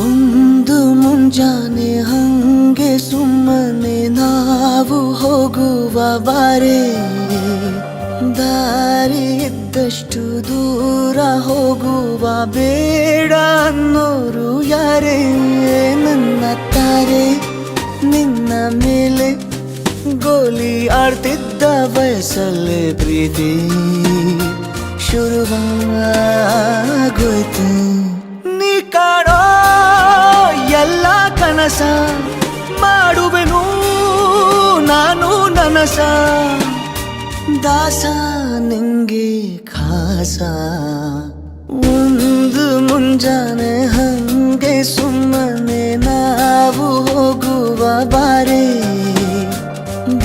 ಒಂದು ಮುಂಜಾನೆ ಹಂಗೆ ಸುಮ್ಮನೆ ನಾವು ಹೋಗುವ ಬಾರೆ, ದಾರಿ ಇದ್ದಷ್ಟು ದೂರ ಹೋಗುವ ಬೇಡ ಅನ್ನೋರು ಯಾರೇ. ನನ್ನ ತಾರೆ ನಿನ್ನ ಮೇಲೆ ಗೋಲಿ ಆಡ್ತಿದ್ದ ವಯಸ್ಸಲ್ಲೇ ಪ್ರೀತಿ ಶುರುವಾಗೋಯ್ತು. ನೀ ಕಾಡೋ ಎಲ್ಲ ಕನಸ ಮಾಡುವೆನು ನಾನು ನನಸ, ದಾಸ ನಿಂಗೆ ಖಾಸ. ಒಂದು ಮುಂಜಾನೆ ಹಂಗೆ ಸುಮ್ಮನೆ ನಾವು ಹೋಗುವ ಬಾರೆ,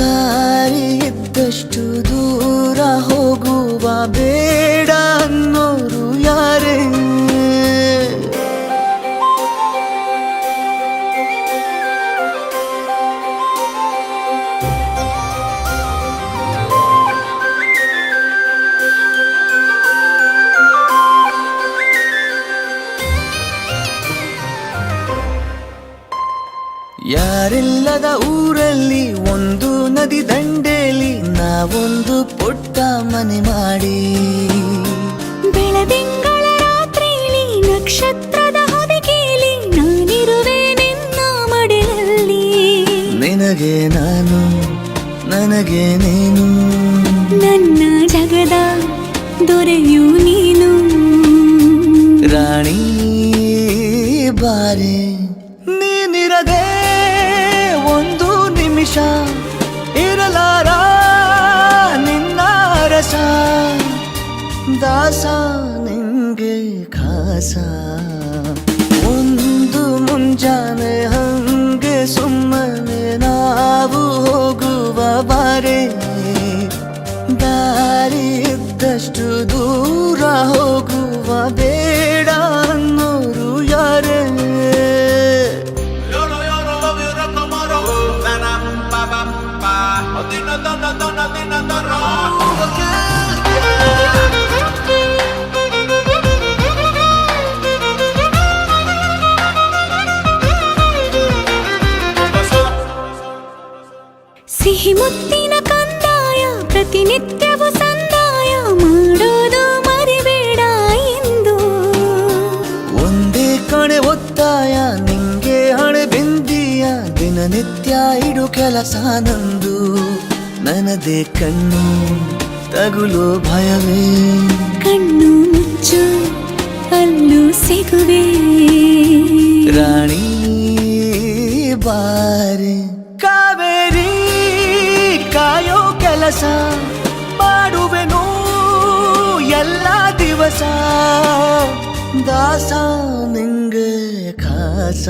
ದಾರಿ ಇದ್ದಷ್ಟು ದೂರ ಹೋಗುವ ಬೇಡ ಅನ್ನೋರು ಯಾರೇ. ಯಾರಿಲ್ಲದ ಊರಲ್ಲಿ ಒಂದು ನದಿ ದಂಡೆಯಲ್ಲಿ ನಾವೊಂದು ಪುಟ್ಟ ಮನೆ ಮಾಡಿ, ಬೆಳದಿಂಗಳ ರಾತ್ರಿಲಿ ನಕ್ಷತ್ರದ ಹೊದಿಕೆಯಲ್ಲಿ ನಾನಿರುವೆ ನಿನ್ನ ಮಡಿಲಲ್ಲಿ. ನಿನಗೆ ನಾನು ನನಗೆ ನೀನು, ನನ್ನ ಜಗದ ದೊರೆಯು ನೀನು. ರಾಣಿ ಬಾರೆ ನೀನಿರದೆ ಒಂದು ನಿಮಿಷ ಇರಲಾರ ನಿನ್ನ ರಸ, ದಾಸ ನಿಂಗೆ ಖಾಸ. ಒಂದು ಮುಂಜಾನೆ ಹಂಗೆ ಸುಮ್ಮನೆ ನಾವು ಹೋಗುವ ಬಾರೆ, ದಾರಿ ಇದ್ದಷ್ಟು ದೂರ ಹೋಗುವ ಬೇಡ ಅನ್ನೋರು ಯಾರೇ. ಸಿಹಿ ಮುತ್ತಿನ ಕಂದಾಯ ಪ್ರತಿನಿತ್ಯವೂ ಸಂದಾಯ ಮಾಡೋದು ಮರಿಬೇಡ ಎಂದು. ಒಂದೇ ಕಣೆ ಒತ್ತಾಯ ನಿಂಗೆ ಹಣೆ ಬಿಂದಿಯ, ದಿನನಿತ್ಯ ಇಡು ಕೆಲಸ ನಂದು. ನನ್ನದೇ ಕಣ್ಣು ತಗುಲೋ ಭಯವೇ, ಕಣ್ಣು ಮುಚ್ಚು ಅಲ್ಲೂ ಸಿಗುವೆ. ರಾಣಿ ಬಾರೆ ಕಾವೇರಿ ಕಾಯೋ ಕೆಲಸ ಮಾಡುವೆನು ಎಲ್ಲ ದಿವಸ, ದಾಸ ನಿಂಗೆ ಖಾಸ.